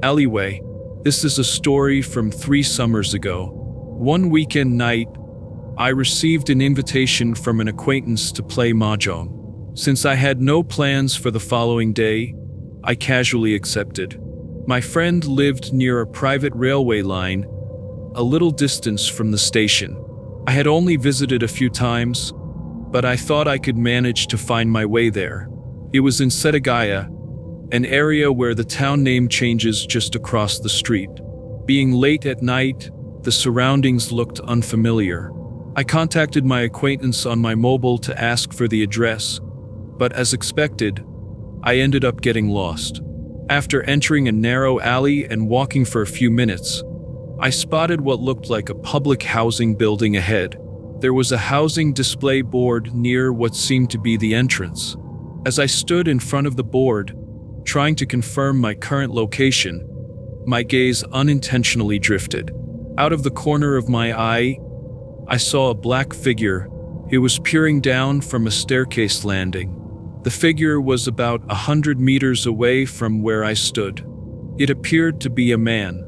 Alleyway. This is a story from 3 summers ago. One weekend night, I received an invitation from an acquaintance to play mahjong. Since I had no plans for the following day, I casually accepted. My friend lived near a private railway line, a little distance from the station. I had only visited a few times, but I thought I could manage to find my way there. It was in Setagaya, an area where the town name changes just across the street. Being late at night, the surroundings looked unfamiliar. I contacted my acquaintance on my mobile to ask for the address, but as expected, I ended up getting lost. After entering a narrow alley and walking for a few minutes, I spotted what looked like a public housing building ahead. There was a housing display board near what seemed to be the entrance. As I stood in front of the board, trying to confirm my current location, my gaze unintentionally drifted. Out of the corner of my eye, I saw a black figure. It was peering down from a staircase landing. The figure was about 100 meters away from where I stood. It appeared to be a man.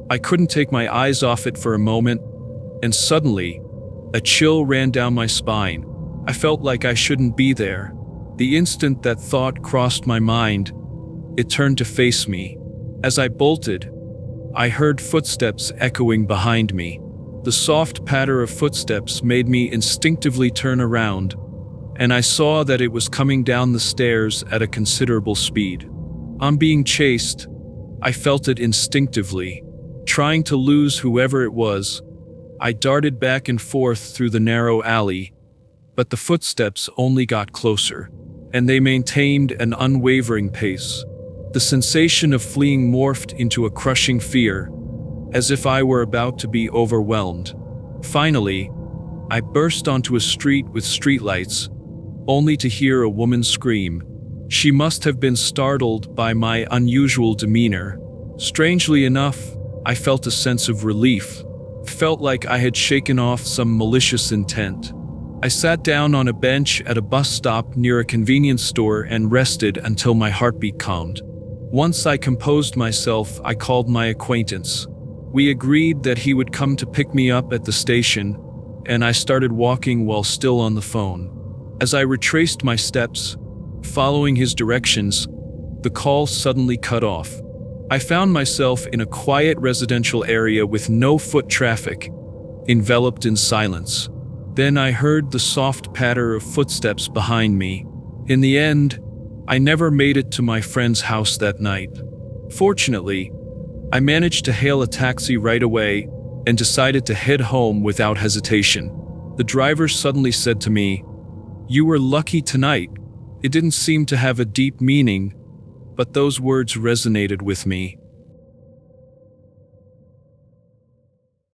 I couldn't take my eyes off it for a moment, and suddenly, a chill ran down my spine. I felt like I shouldn't be there. The instant that thought crossed my mind, it turned to face me. As I bolted, I heard footsteps echoing behind me. The soft patter of footsteps made me instinctively turn around, and I saw that it was coming down the stairs at a considerable speed. On being chased, I felt it instinctively. Trying to lose whoever it was, I darted back and forth through the narrow alley, but the footsteps only got closer, and they maintained an unwavering pace. The sensation of fleeing morphed into a crushing fear, as if I were about to be overwhelmed. Finally, I burst onto a street with streetlights, only to hear a woman scream. She must have been startled by my unusual demeanor. Strangely enough, I felt a sense of relief. Felt like I had shaken off some malicious intent. I sat down on a bench at a bus stop near a convenience store and rested until my heartbeat calmed. Once I composed myself, I called my acquaintance. We agreed that he would come to pick me up at the station, and I started walking while still on the phone. As I retraced my steps, following his directions, the call suddenly cut off. I found myself in a quiet residential area with no foot traffic, enveloped in silence. Then I heard the soft patter of footsteps behind me. In the end, I never made it to my friend's house that night. Fortunately, I managed to hail a taxi right away and decided to head home without hesitation. The driver suddenly said to me, "You were lucky tonight." It didn't seem to have a deep meaning, but those words resonated with me.